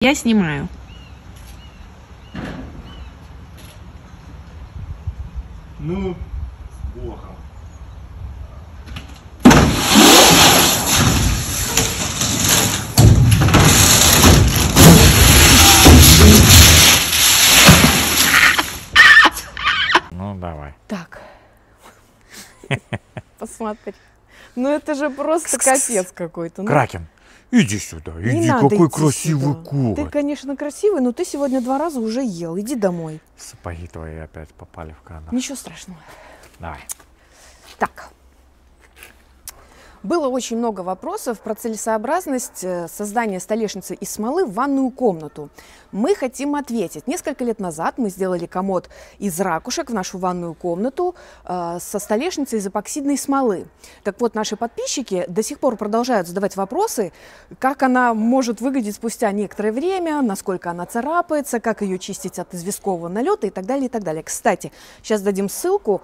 Я снимаю. Ну, с Богом. Ну, давай. Так. Посмотри. Ну это же просто капец какой-то. Ну, Кракен, иди сюда, не иди, надо какой идти красивый сюда. Ты, кот. конечно, красивый, но ты сегодня 2 раза уже ел. Иди домой. Сапоги твои опять попали в кадр. Ничего страшного. Давай. Так. Было очень много вопросов про целесообразность создания столешницы из смолы в ванную комнату. Мы хотим ответить. Несколько лет назад мы сделали комод из ракушек в нашу ванную комнату со столешницей из эпоксидной смолы. Так вот, наши подписчики до сих пор продолжают задавать вопросы, как она может выглядеть спустя некоторое время, насколько она царапается, как ее чистить от известкового налета и так далее, и так далее. Кстати, сейчас дадим ссылку.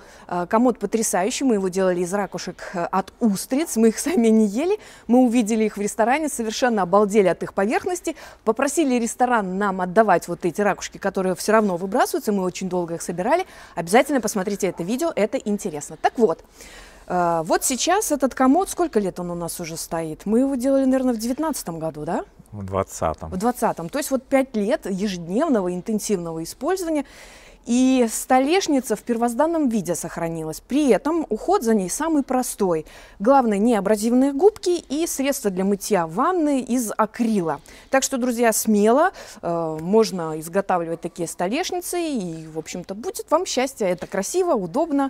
Комод потрясающий, мы его делали из ракушек от устриц. Мы их сами не ели, мы увидели их в ресторане, совершенно обалдели от их поверхности, попросили ресторан нам отдавать вот эти ракушки, которые все равно выбрасываются, мы очень долго их собирали. Обязательно посмотрите это видео, это интересно. Так вот, вот сейчас этот комод, сколько лет он у нас уже стоит? Мы его делали, наверное, в 2019 году, да? В 20-м. В 2020. То есть вот 5 лет ежедневного интенсивного использования. И столешница в первозданном виде сохранилась. При этом уход за ней самый простой. Главное, не абразивные губки и средства для мытья ванны из акрила. Так что, друзья, смело можно изготавливать такие столешницы. И, в общем-то, будет вам счастье. Это красиво, удобно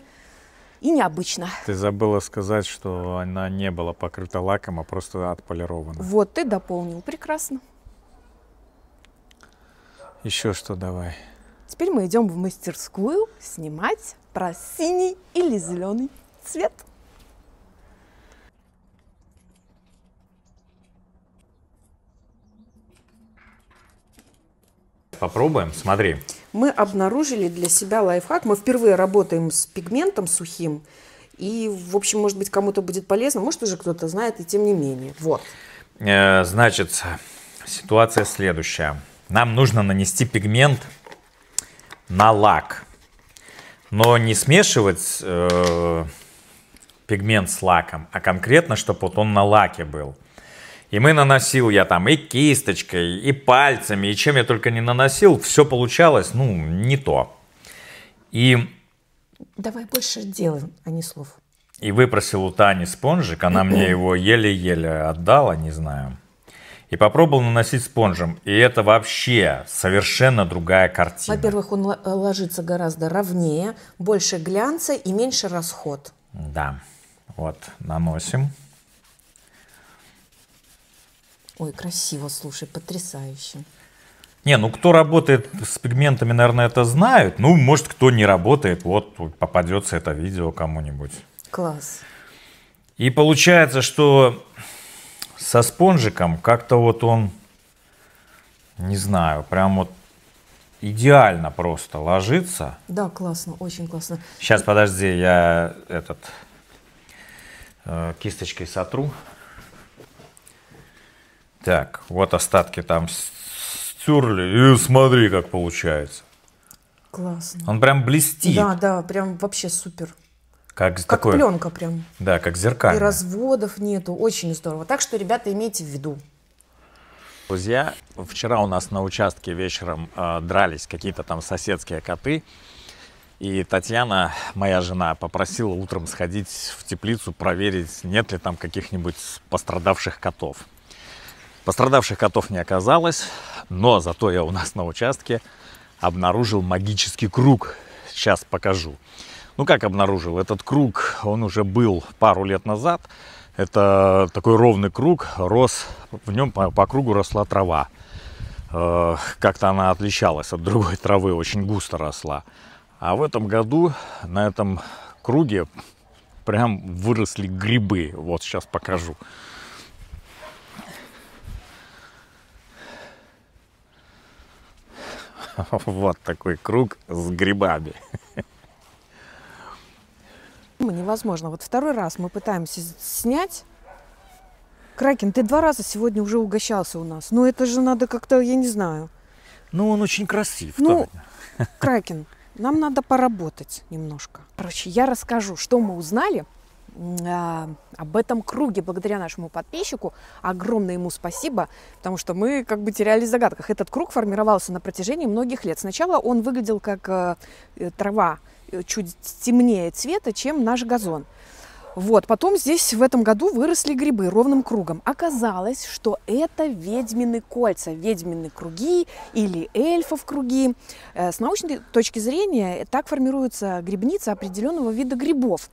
и необычно. Ты забыла сказать, что она не была покрыта лаком, а просто отполирована. Вот, ты дополнил. Прекрасно. Еще что давай. Теперь мы идем в мастерскую снимать про синий или зеленый цвет. Попробуем, смотри. Мы обнаружили для себя лайфхак. Мы впервые работаем с пигментом сухим. И, в общем, может быть, кому-то будет полезно. Может, уже кто-то знает, и тем не менее. Вот. Значит, ситуация следующая. Нам нужно нанести пигмент на лак, но не смешивать пигмент с лаком, а конкретно, чтобы вот он на лаке был. И мы наносил я там и кисточкой, и пальцами, и чем я только не наносил, все получалось, ну, не то. И Давай больше дела, а не слов. И выпросил у Тани спонжик, она мне его еле-еле отдала, не знаю. И попробовал наносить спонжем. И это вообще совершенно другая картина. Во-первых, он ложится гораздо ровнее, больше глянца и меньше расход. Да, вот, наносим. Ой, красиво, слушай, потрясающе. Не, ну кто работает с пигментами, наверное, это знают. Ну, может, кто не работает, вот попадется это видео кому-нибудь. Класс. И получается, что со спонжиком как-то вот он, не знаю, прям вот идеально просто ложится. Да, классно, очень классно. Сейчас, подожди, я кисточкой сотру. Так, вот остатки там стерли, и смотри, как получается. Классно. Он прям блестит. Да, да, прям вообще супер. Как Как такой, пленка прям. да, как И зеркальный. разводов нету, очень здорово. Так что, ребята, имейте в виду. Друзья, вчера у нас на участке вечером дрались какие-то там соседские коты. И Татьяна, моя жена, попросила утром сходить в теплицу, проверить, нет ли там каких-нибудь пострадавших котов. Пострадавших котов не оказалось, но зато я у нас на участке обнаружил магический круг. Сейчас покажу. Ну, как обнаружил? Этот круг, он уже был пару лет назад. Это такой ровный круг, рос, в нем по кругу росла трава. Как-то она отличалась от другой травы, очень густо росла. А в этом году на этом круге прям выросли грибы. Вот сейчас покажу. Вот такой круг с грибами. Невозможно. Вот второй раз мы пытаемся снять. Кракен, ты 2 раза сегодня уже угощался у нас. Ну это же надо как-то, я не знаю. Ну, он очень красив. Ну, Кракен, нам надо поработать немножко. Короче, я расскажу, что мы узнали об этом круге благодаря нашему подписчику. Огромное ему спасибо, потому что мы как бы терялись в загадках. Этот круг формировался на протяжении многих лет. Сначала он выглядел как трава, чуть темнее цвета, чем наш газон. Вот, потом здесь в этом году выросли грибы ровным кругом. Оказалось, что это ведьмины кольца, ведьмины круги или эльфов круги. С научной точки зрения так формируется грибница определенного вида грибов.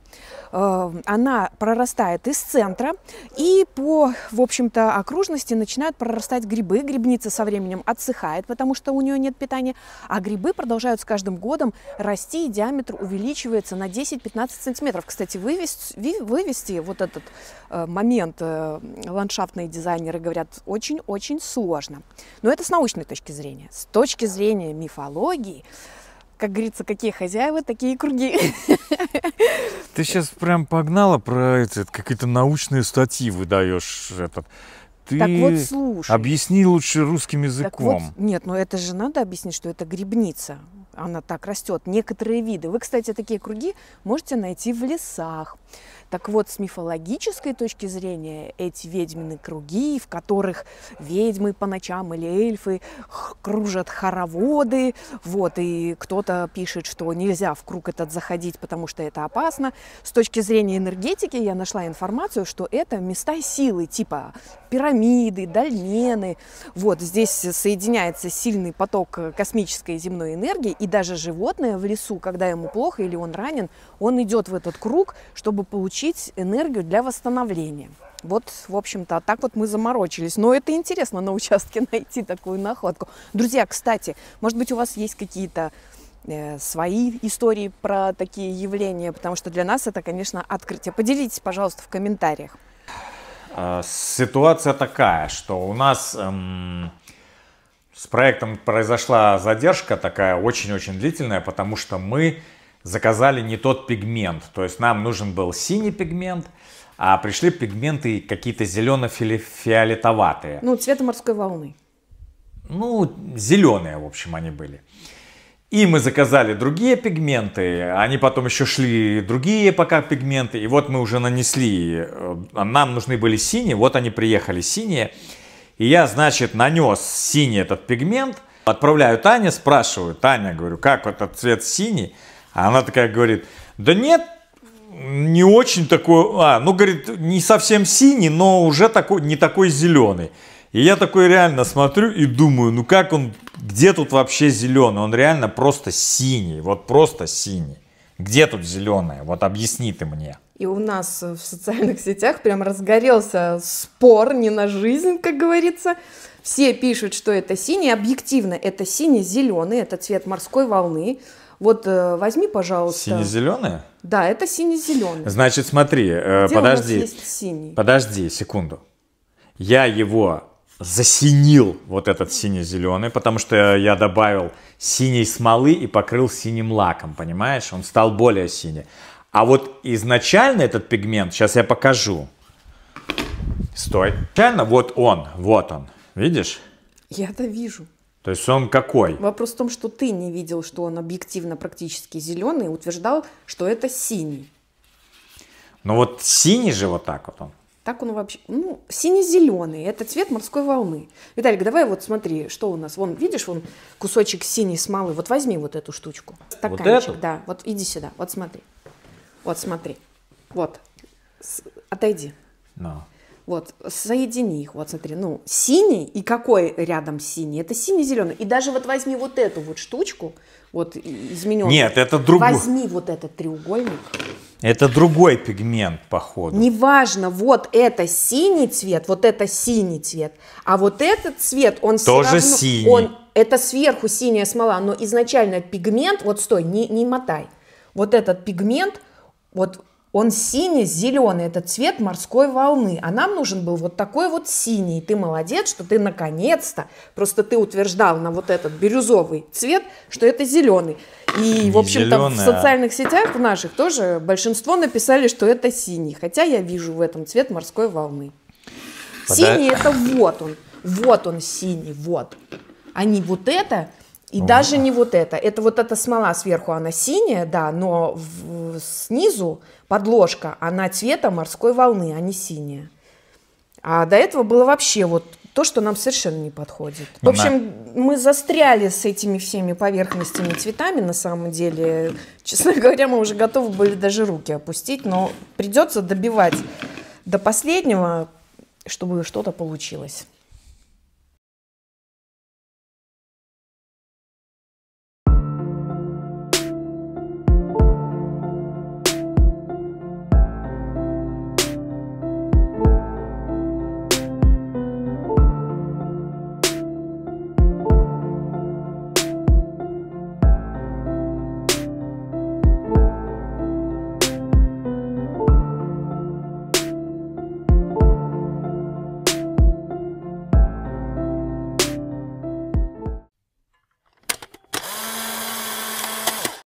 Она прорастает из центра, и по, в общем-то, окружности начинают прорастать грибы. Грибница со временем отсыхает, потому что у нее нет питания, а грибы продолжают с каждым годом расти, и диаметр увеличивается на 10-15 сантиметров. Кстати, вывести вот этот момент ландшафтные дизайнеры говорят очень-очень сложно. Но это с научной точки зрения. С точки зрения мифологии, как говорится, какие хозяева, такие круги. Ты сейчас прям погнала про какие-то научные статьи выдаешь. Ты так вот, слушай. Объясни лучше русским языком. Вот, нет, но это же надо объяснить, что это грибница. Она так растет. Некоторые виды. Вы, кстати, такие круги можете найти в лесах. Так вот, с мифологической точки зрения, эти ведьмины круги, в которых ведьмы по ночам или эльфы кружат хороводы, вот, и кто-то пишет, что нельзя в круг этот заходить, потому что это опасно. С точки зрения энергетики я нашла информацию, что это места силы, типа пирамиды, дольмены. Вот, здесь соединяется сильный поток космической земной энергии, и даже животное в лесу, когда ему плохо или он ранен, он идет в этот круг, чтобы получить энергию для восстановления. Вот, в общем-то, так вот мы заморочились. Но это интересно на участке найти такую находку. Друзья, кстати, может быть, у вас есть какие-то свои истории про такие явления, потому что для нас это, конечно, открытие. Поделитесь, пожалуйста, в комментариях. Ситуация такая, что у нас с проектом произошла задержка такая очень-очень длительная, потому что мы заказали не тот пигмент. То есть нам нужен был синий пигмент, а пришли пигменты какие-то зелено-фиолетоватые. Ну, цвета морской волны. Ну, зеленые, в общем, они были. И мы заказали другие пигменты, они потом еще шли другие пока пигменты. И вот мы уже нанесли, нам нужны были синие, вот они приехали синие. И я, значит, нанес синий этот пигмент, отправляю Тане, спрашиваю: Таня, говорю, как этот цвет синий? А она такая говорит: да нет, не очень такой, ну, говорит, не совсем синий, но уже такой, не такой зеленый. И я такой реально смотрю и думаю, ну как он, где тут вообще зеленый? Он реально просто синий, вот просто синий. Где тут зеленое? Вот объясни ты мне. И у нас в социальных сетях прям разгорелся спор не на жизнь, как говорится. Все пишут, что это синий, объективно это сине-зеленый, это цвет морской волны. Вот возьми, пожалуйста. Сине-зеленое? Да, это сине-зеленый. Значит, смотри, где подожди. У нас есть синий? Подожди секунду. Я его засинил, вот этот сине-зеленый, потому что я добавил синей смолы и покрыл синим лаком, понимаешь? Он стал более синий. А вот изначально этот пигмент, сейчас я покажу. Стой. Изначально вот он, видишь? Я-то вижу. То есть он какой? Вопрос в том, что ты не видел, что он объективно практически зеленый, и утверждал, что это синий. Ну вот синий же вот так вот он. Так он вообще, ну, сине-зеленый, это цвет морской волны. Виталик, давай вот смотри, что у нас. Вон, видишь, вон кусочек синей смолы. Вот возьми вот эту штучку. Стаканчик, вот эту? да. Вот иди сюда, вот смотри. Вот смотри. Вот. Отойди. No. Вот, соедини их, вот смотри, ну, синий, и какой рядом синий? Это синий-зеленый. И даже вот возьми вот эту вот штучку, вот измененную. Нет, это другой. Возьми вот этот треугольник. Это другой пигмент, походу. Неважно, вот это синий цвет, вот это синий цвет, а вот этот цвет, он тоже все равно, синий. Это сверху синяя смола, но изначально пигмент, вот стой, не мотай, вот этот пигмент, вот он синий-зеленый, это цвет морской волны, а нам нужен был вот такой вот синий. Ты молодец, что ты наконец-то, просто ты утверждал на вот этот бирюзовый цвет, что это зеленый. И, в общем-то, в социальных сетях в наших тоже большинство написали, что это синий, хотя я вижу в этом цвет морской волны. Синий это вот он синий, вот. А не вот это, и даже не вот это. Это вот эта смола сверху, она синяя, да, но снизу подложка, она цвета морской волны, а не синяя. А до этого было вообще вот то, что нам совершенно не подходит. В общем, мы застряли с этими всеми поверхностями цветами, на самом деле. Честно говоря, мы уже готовы были даже руки опустить, но придется добивать до последнего, чтобы что-то получилось.